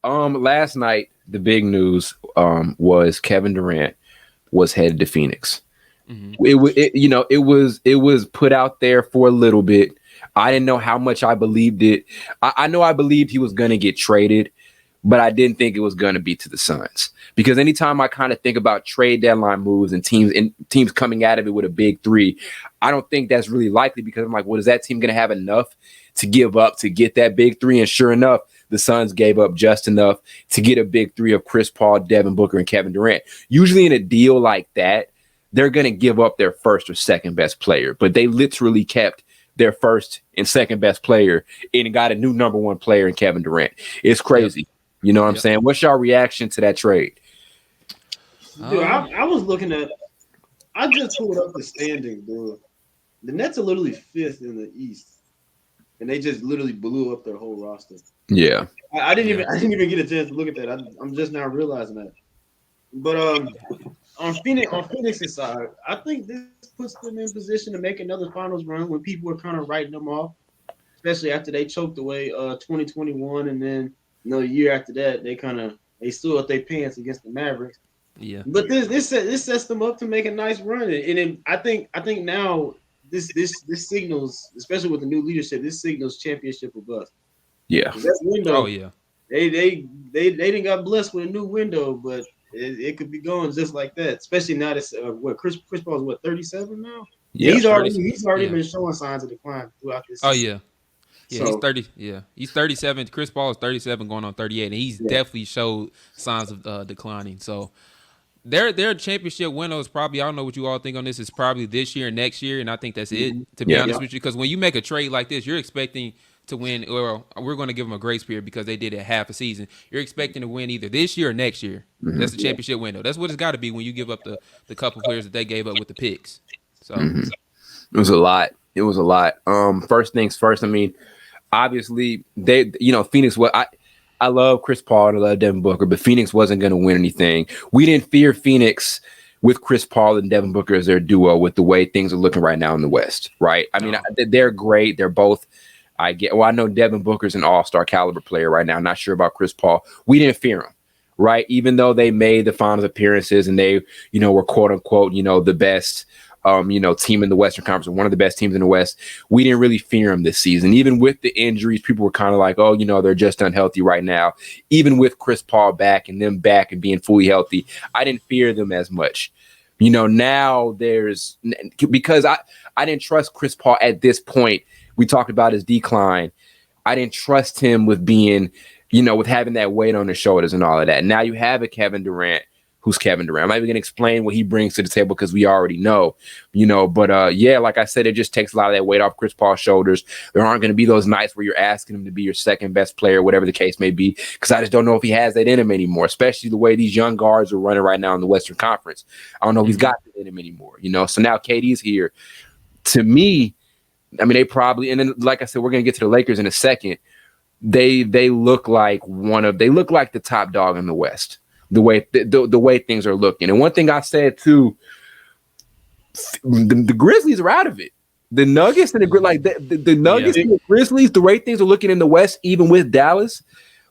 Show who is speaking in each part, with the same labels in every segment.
Speaker 1: Last night the big news was Kevin Durant was headed to Phoenix.
Speaker 2: Mm-hmm.
Speaker 1: It was put out there for a little bit. I didn't know how much I believed it. I know I believed he was going to get traded, but I didn't think it was going to be to the Suns, because anytime I kind of think about trade deadline moves and teams coming out of it with a big three, I don't think that's really likely, because I'm like, well, is that team going to have enough to give up to get that big three? And sure enough, the Suns gave up just enough to get a big three of Chris Paul, Devin Booker, and Kevin Durant. Usually in a deal like that, they're going to give up their first or second best player, but they literally kept their first and second best player and got a new number one player in Kevin Durant. It's crazy. Yep. You know what I'm saying? What's your reaction to that trade?
Speaker 3: Dude, I was looking at – I just pulled up the standings, dude. The Nets are literally fifth in the East, and they just literally blew up their whole roster.
Speaker 1: Yeah.
Speaker 3: I didn't even get a chance to look at that. I'm just now realizing that. But on Phoenix's side, I think this puts them in position to make another finals run when people were kind of writing them off, especially after they choked away 2021, and then a year after that they stood up their pants against the Mavericks.
Speaker 2: Yeah.
Speaker 3: But this sets them up to make a nice run, and I think now this signals, especially with the new leadership, this signals championship or bust.
Speaker 1: Yeah.
Speaker 3: That window,
Speaker 2: oh yeah.
Speaker 3: They didn't got blessed with a new window, but it could be going just like that. Especially now that's Chris Paul's 37 now.
Speaker 1: Yeah,
Speaker 3: he's already been showing signs of decline throughout this.
Speaker 2: Oh yeah. Yeah,
Speaker 3: so,
Speaker 2: he's 30. Yeah, he's 37. Chris Paul is 37, going on 38, and he's definitely showed signs of declining. So their championship window is probably, I don't know what you all think on this, is probably this year and next year, and I think that's it, to be honest with you. Because when you make a trade like this, you're expecting to win, or we're going to give them a grace period because they did it half a season. You're expecting to win either this year or next year. Mm-hmm. That's the championship window. That's what it's got to be when you give up the couple players that they gave up with the picks. So
Speaker 1: it was a lot. It was a lot. First things first, I mean, obviously Phoenix, I love Chris Paul and I love Devin Booker, but Phoenix wasn't going to win anything. We didn't fear Phoenix with Chris Paul and Devin Booker as their duo with the way things are looking right now in the West, right? I mean, they're great. They're both, I know Devin Booker's an all-star caliber player right now. I'm not sure about Chris Paul. We didn't fear him, right? Even though they made the finals appearances and they, were quote unquote, the best team in the Western Conference, or one of the best teams in the West, we didn't really fear them this season. Even with the injuries, people were kind of like, oh, they're just unhealthy right now. Even with Chris Paul back and them back and being fully healthy, I didn't fear them as much. Now because I didn't trust Chris Paul at this point. We talked about his decline. I didn't trust him with being, with having that weight on his shoulders and all of that. Now you have a Kevin Durant. Who's Kevin Durant? I'm not even going to explain what he brings to the table because we already know, but like I said, it just takes a lot of that weight off Chris Paul's shoulders. There aren't going to be those nights where you're asking him to be your second best player, whatever the case may be, because I just don't know if he has that in him anymore, especially the way these young guards are running right now in the Western Conference. I don't know if he's got it in him anymore, so now KD's here. To me, I mean, they probably, and then like I said, we're going to get to the Lakers in a second. They look like the top dog in the West. The way things are looking. And one thing I said too, the Grizzlies are out of it. The Nuggets and the Nuggets and the Grizzlies, the way things are looking in the West, even with Dallas,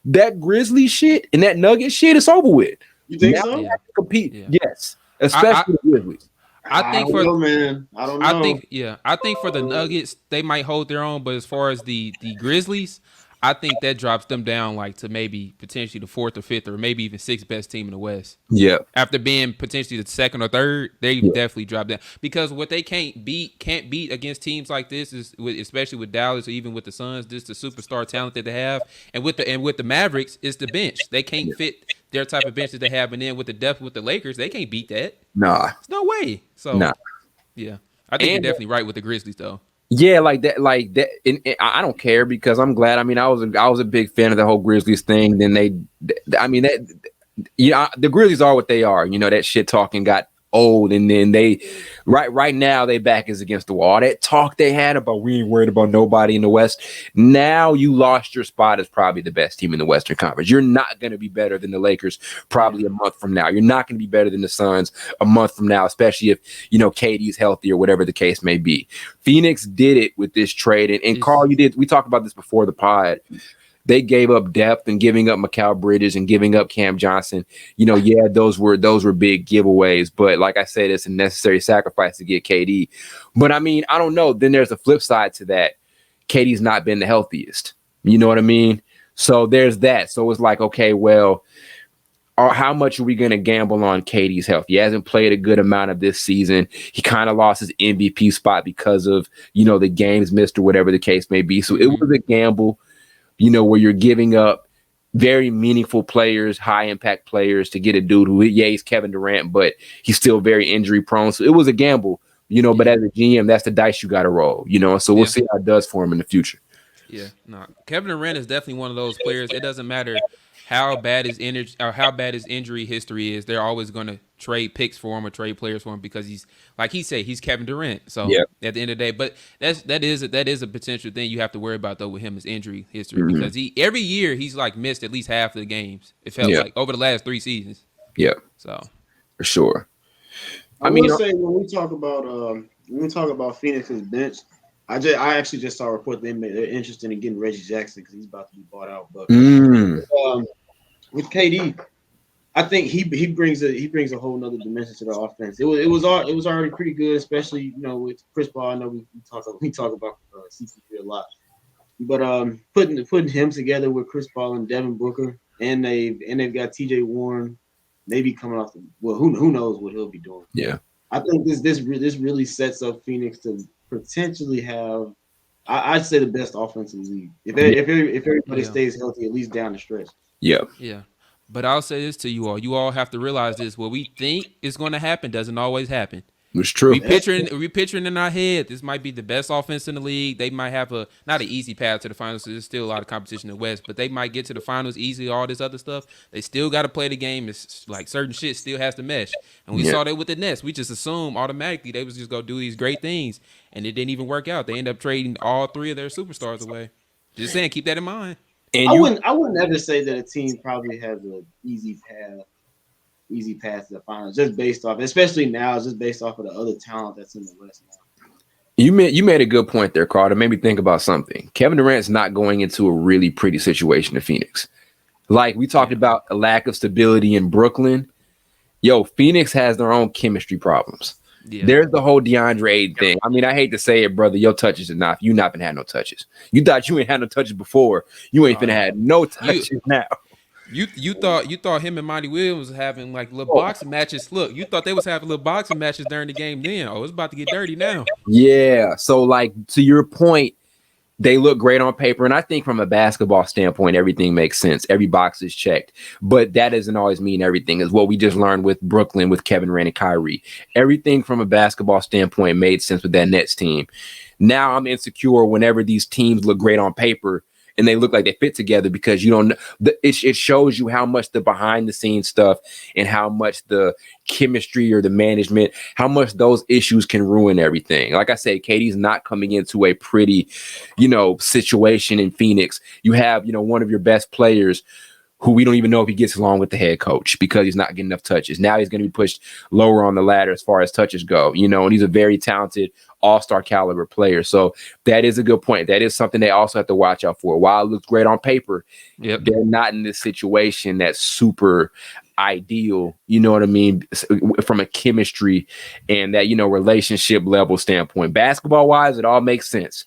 Speaker 1: that Grizzlies shit and that Nugget shit is over with.
Speaker 3: You think
Speaker 1: now
Speaker 3: so?
Speaker 1: They have to compete. Yeah. Yes, especially the Grizzlies.
Speaker 2: I think I don't
Speaker 3: know.
Speaker 2: I think for the Nuggets, they might hold their own, but as far as the Grizzlies, I think that drops them down like to maybe potentially the fourth or fifth or maybe even sixth best team in the West.
Speaker 1: Yeah.
Speaker 2: After being potentially the second or third, they definitely drop down, because what they can't beat against teams like this is especially with Dallas or even with the Suns, just the superstar talent that they have, and with the Mavericks, it's the bench. They can't fit their type of bench that they have, and then with the depth with the Lakers, they can't beat that.
Speaker 1: Nah.
Speaker 2: There's no way. So yeah, I think you're definitely right with the Grizzlies though.
Speaker 1: Yeah, like that. And I don't care because I'm glad. I mean, I was a big fan of the whole Grizzlies thing. Then the Grizzlies are what they are. That shit talking got old, and then they right now they back is against the wall. That talk they had about we ain't worried about nobody in the West. Now you lost your spot as probably the best team in the Western Conference. You're not going to be better than the Lakers probably a month from now. You're not going to be better than the Suns a month from now, especially if KD's healthy or whatever the case may be. Phoenix did it with this trade, and Carl, we talked about this before the pod. they gave up depth and giving up Mikal Bridges and giving up Cam Johnson. Those were big giveaways. But like I said, it's a necessary sacrifice to get KD. But I mean, I don't know. Then there's a flip side to that. KD's not been the healthiest. You know what I mean? So there's that. So it's like, okay, well, how much are we going to gamble on KD's health? He hasn't played a good amount of this season. He kind of lost his MVP spot because of, the games missed or whatever the case may be. So it was a gamble, where you're giving up very meaningful players, high impact players to get a dude who, he's Kevin Durant, but he's still very injury prone. So it was a gamble, but as a GM, that's the dice you got to roll, so we'll see how it does for him in the future.
Speaker 2: Yeah, no. Kevin Durant is definitely one of those players. It doesn't matter how bad his injury history is. They're always going to trade picks for him or trade players for him because he's, like he said, he's Kevin Durant. So at the end of the day, but that is a potential thing you have to worry about though with him, his injury history, because every year he's like missed at least half of the games. It felt like over the last 3 seasons. Yeah. So
Speaker 1: for sure.
Speaker 3: I will say when we talk about Phoenix's bench, I actually just saw a report they're interested in getting Reggie Jackson because he's about to be bought out. But with KD, I think he brings a whole nother dimension to the offense. It was already pretty good, especially with Chris Paul. I know we talk about CP3 a lot, but putting him together with Chris Paul and Devin Booker, and they've got TJ Warren maybe coming off who knows what he'll be doing.
Speaker 1: Yeah,
Speaker 3: I think this really sets up Phoenix to potentially have, I'd say, the best offense in the league. If everybody stays healthy, at least down the stretch.
Speaker 1: Yeah.
Speaker 2: Yeah. But I'll say this to you all. You all have to realize this. What we think is going to happen doesn't always happen.
Speaker 1: It's true.
Speaker 2: We picturing in our head, this might be the best offense in the league. They might have not an easy path to the finals. So there's still a lot of competition in the West, but they might get to the finals easily. All this other stuff, they still got to play the game. It's like certain shit still has to mesh. And we saw that with the Nets. We just assumed automatically they was just gonna do these great things, and it didn't even work out. They ended up trading all 3 of their superstars away. Just saying, keep that in mind.
Speaker 3: And I wouldn't ever say that a team probably has an easy path to the finals, especially now, just based off of the other talent that's in the West now.
Speaker 1: You made a good point there, Carter. Made me think about something. Kevin Durant's not going into a really pretty situation in Phoenix. Like we talked about a lack of stability in Brooklyn. Phoenix has their own chemistry problems. Yeah. There's the whole DeAndre Ayton thing. I mean, I hate to say it, brother. Your touches enough. You not been had no touches. You thought you ain't had no touches before. You ain't finna had no touches now.
Speaker 2: You thought him and Monty Williams was having like little boxing matches. Look, you thought they was having little boxing matches during the game then. Oh, it's about to get dirty now.
Speaker 1: Yeah. So like to your point, they look great on paper. And I think from a basketball standpoint, everything makes sense. Every box is checked. But that doesn't always mean everything, is what we just learned with Brooklyn, with Kevin Durant and Kyrie. Everything from a basketball standpoint made sense with that Nets team. Now I'm insecure whenever these teams look great on paper and they look like they fit together, because you don't know. It shows you how much the behind the scenes stuff and how much the chemistry or the management, how much those issues can ruin everything. Like I said, KD's not coming into a pretty, situation in Phoenix. You have, one of your best players who we don't even know if he gets along with the head coach because he's not getting enough touches. Now he's going to be pushed lower on the ladder as far as touches go, and he's a very talented all-star caliber player. So that is a good point. That is something they also have to watch out for. While it looks great on paper, they're not in this situation that's super ideal, you know what I mean, from a chemistry and that, relationship level standpoint. Basketball-wise, it all makes sense.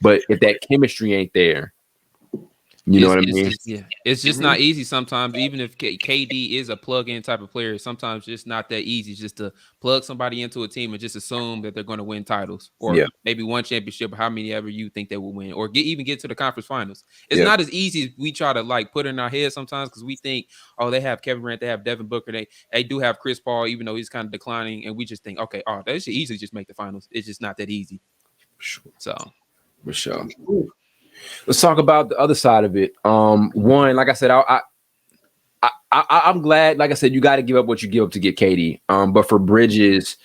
Speaker 1: But if that chemistry ain't there, you know what I mean?
Speaker 2: It's just not easy sometimes. Even if KD is a plug-in type of player, sometimes it's not that easy just to plug somebody into a team and just assume that they're going to win titles or maybe one championship, or how many ever you think they will win, or even get to the conference finals. It's not as easy as we try to like put in our head sometimes, because we think, oh, they have Kevin Durant, they have Devin Booker, they do have Chris Paul, even though he's kind of declining, and we just think, okay, they should easily just make the finals. It's just not that easy. So,
Speaker 1: for sure. Let's talk about the other side of it. One, like I said, I'm glad. Like I said, you got to give up what you give up to get KD. But for Bridges,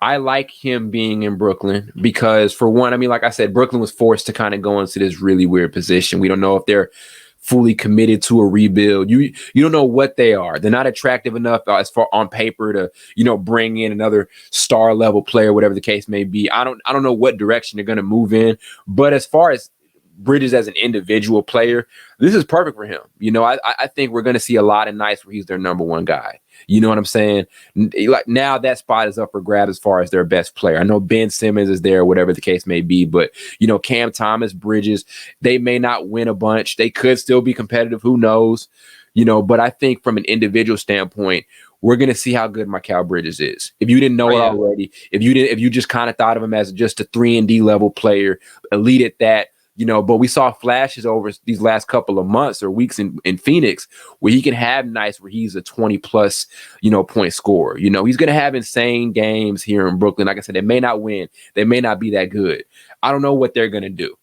Speaker 1: I like him being in Brooklyn because, for one, I mean, like I said, Brooklyn was forced to kind of go into this really weird position. We don't know if they're fully committed to a rebuild. You don't know what they are. They're not attractive enough as far on paper to bring in another star level player, whatever the case may be. I don't know what direction they're going to move in. But as far as Bridges as an individual player, this is perfect for him. You know, I think we're going to see a lot of nights where he's their number one guy. You know what I'm saying? Like now that spot is up for grab as far as their best player. I know Ben Simmons is there, whatever the case may be, but you know, Cam Thomas, Bridges, they may not win a bunch. They could still be competitive. Who knows? You know, but I think from an individual standpoint, we're going to see how good Mikal Bridges is. If you didn't know it already, if you just kind of thought of him as just a 3-and-D level player, elite at that, you know, but we saw flashes over these last couple of months or weeks in Phoenix where he can have nights where he's a 20-plus, you know, point scorer. You know, he's going to have insane games here in Brooklyn. Like I said, they may not win. They may not be that good. I don't know what they're going to do.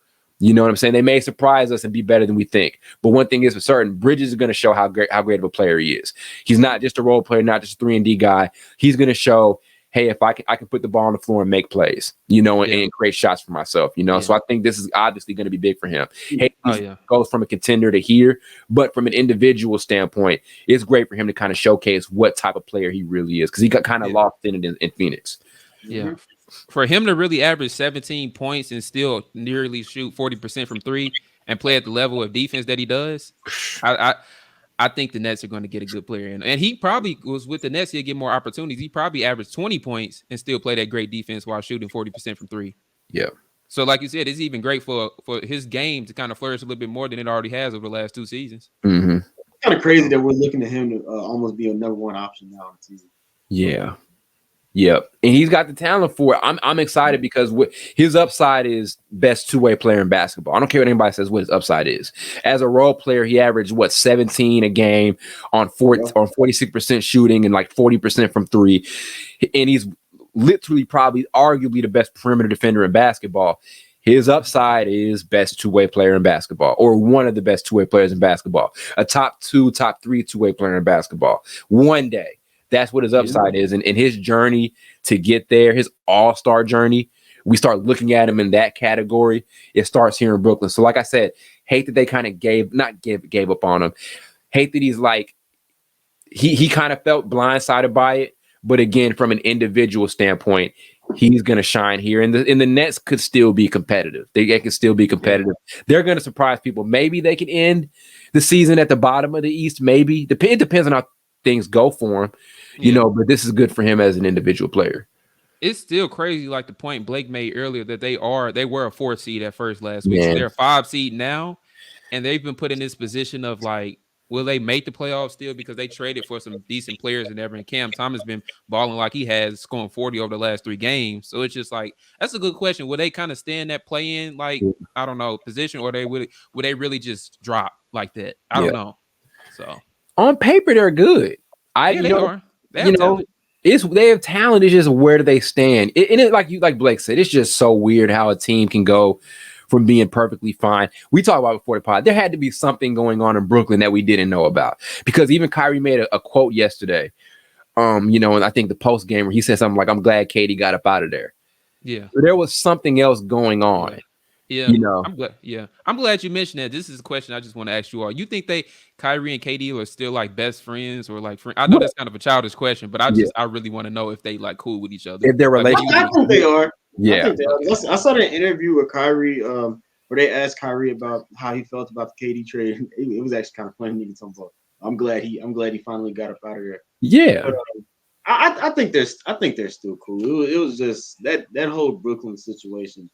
Speaker 1: You know what I'm saying? They may surprise us and be better than we think. But one thing is for certain, Bridges is going to show how great of a player he is. He's not just a role player, not just a 3-and-D guy. He's going to show, hey, if I can put the ball on the floor and make plays, you know, and create shots for myself, you know. So I think this is obviously going to be big for him. Hey, goes from a contender to here, but from an individual standpoint, it's great for him to kind of showcase what type of player he really is because he got kind of lost in it in Phoenix.
Speaker 2: Yeah. For him to really average 17 points and still nearly shoot 40% from three and play at the level of defense that he does, I think the Nets are going to get a good player in. And he probably was with the Nets, he'll get more opportunities. He probably averaged 20 points and still play that great defense while shooting 40% from three.
Speaker 1: Yeah.
Speaker 2: So like you said, it's even great for his game to kind of flourish a little bit more than it already has over the last 2 seasons.
Speaker 1: Mm-hmm.
Speaker 3: It's kind of crazy that we're looking at him to almost be a number one option now on the team.
Speaker 1: Yeah. Yep. And he's got the talent for it. I'm excited because his upside is best two-way player in basketball. I don't care what anybody says what his upside is. As a role player, he averaged 17 a game on 46% shooting and like 40% from three. And he's literally probably arguably the best perimeter defender in basketball. His upside is best two-way player in basketball, or one of the best two-way players in basketball, a top 2, top 3 two-way player in basketball. One day. That's what his upside is. And in his journey to get there, his all-star journey, we start looking at him in that category. It starts here in Brooklyn. So like I said, hate that they kind of gave up on him. Hate that he's like, he kind of felt blindsided by it. But again, from an individual standpoint, he's going to shine here. And the Nets could still be competitive. They can still be competitive. They're going to surprise people. Maybe they can end the season at the bottom of the East. Maybe. It depends on how things go for him. You know, but this is good for him as an individual player.
Speaker 2: It's still crazy, like the point Blake made earlier, that they were a 4th seed at first last week. So they're a 5 seed now, and they've been put in this position of like, will they make the playoffs still? Because they traded for some decent players and everything. Cam Thomas been balling like he has, scoring 40 over the last 3 games. So it's just like, that's a good question. Will they kind of stay in that play-in, like, I don't know, position, or would they really just drop like that? I don't know. So
Speaker 1: on paper, they're good.
Speaker 2: They are. They have talent.
Speaker 1: They have talent. It's just where do they stand? And it like Blake said, it's just so weird how a team can go from being perfectly fine. We talked about before the pod. There had to be something going on in Brooklyn that we didn't know about, because even Kyrie made a quote yesterday. You know, and I think the post game where he said something like, "I'm glad Katie got up out of there."
Speaker 2: Yeah,
Speaker 1: so there was something else going on.
Speaker 2: Yeah,
Speaker 1: you know,
Speaker 2: I'm glad you mentioned that. This is a question I just want to ask you all. You think Kyrie and KD are still like best friends or like friends? I know that's kind of a childish question, but I really want to know if they like cool with each other.
Speaker 1: If they're related,
Speaker 3: I think they are.
Speaker 1: Yeah,
Speaker 3: I saw an interview with Kyrie, where they asked Kyrie about how he felt about the KD trade. It was actually kind of funny. I'm glad he finally got up out of there.
Speaker 1: Yeah.
Speaker 3: But, I think they're still cool. It was just that whole Brooklyn situation.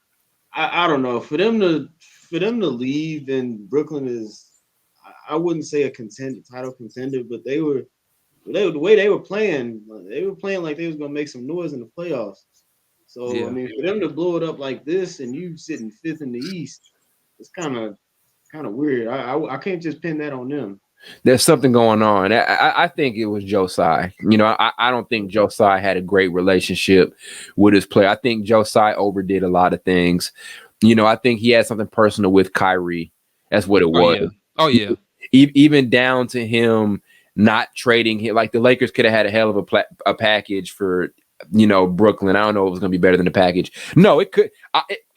Speaker 3: I don't know, for them to leave, and Brooklyn is, I wouldn't say a title contender, but the way they were playing like they was gonna make some noise in the playoffs. So I mean, for them to blow it up like this and you sitting 5th in the East, it's kind of weird. I can't just pin that on them.
Speaker 1: There's something going on. I think it was Josiah. You know, I don't think Josiah had a great relationship with his player. I think Josiah overdid a lot of things. You know, I think he had something personal with Kyrie. That's what it was.
Speaker 2: Oh, yeah.
Speaker 1: Even down to him not trading him. Like the Lakers could have had a hell of a package for, you know, Brooklyn. I don't know if it was going to be better than the package. No, it could.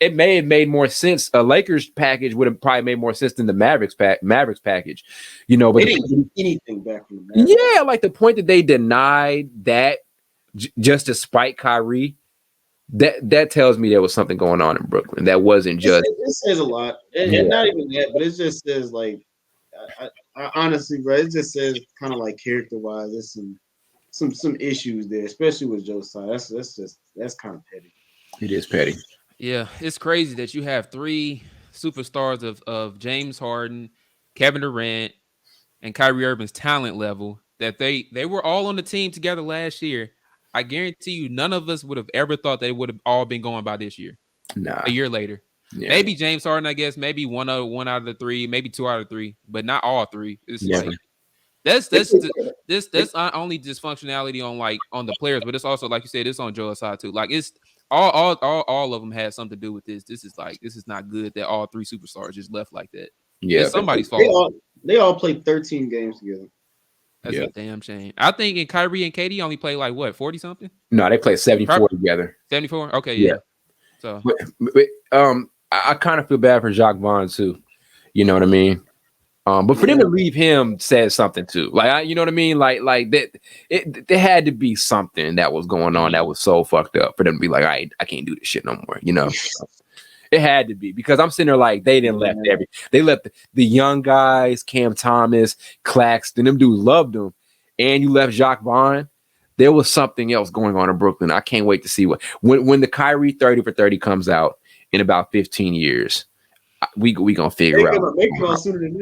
Speaker 1: It may have made more sense. A Lakers package would have probably made more sense than the Mavericks package. You know, but
Speaker 3: they didn't get anything back from the Mavericks.
Speaker 1: Yeah, like the point that they denied that just to spite Kyrie. that tells me there was something going on in Brooklyn. That wasn't just.
Speaker 3: It says a lot, and not even that, but it just says like, I honestly, bro, it just says kind of like character wise, there's some issues there, especially with Joe's side. That's kind of petty.
Speaker 1: It is petty.
Speaker 2: Yeah, it's crazy that you have 3 superstars of James Harden, Kevin Durant, and Kyrie Irving's talent level that they were all on the team together last year. I guarantee you, none of us would have ever thought they would have all been going by this year.
Speaker 1: Nah.
Speaker 2: A year later. Yeah. Maybe James Harden, I guess, maybe one out of the 3, maybe 2 out of 3, but not all 3. It's like that's not only dysfunctionality on the players, but it's also, like you said, it's on Joe's side too. Like it's all of them had something to do with this. This is not good that all 3 superstars just left like that.
Speaker 1: Yeah,
Speaker 2: it's somebody's fault.
Speaker 3: They all played 13 games together.
Speaker 2: That's a damn shame. I think in Kyrie and KD only played like what, 40 something?
Speaker 1: No, they played 74 together.
Speaker 2: 74? Okay, yeah. So
Speaker 1: I kind of feel bad for Jacques Vaughn too. You know what I mean? But for them to leave him says something too. Like you know what I mean? Like that there had to be something that was going on that was so fucked up for them to be like, I can't do this shit no more, you know. It had to be, because I'm sitting there like they left the young guys, Cam Thomas, Claxton, them dudes loved them, and you left Jacques Vaughn. There was something else going on in Brooklyn. I can't wait to see when the Kyrie 30 for 30 comes out in about 15 years. We gonna figure out.
Speaker 3: Make it sooner than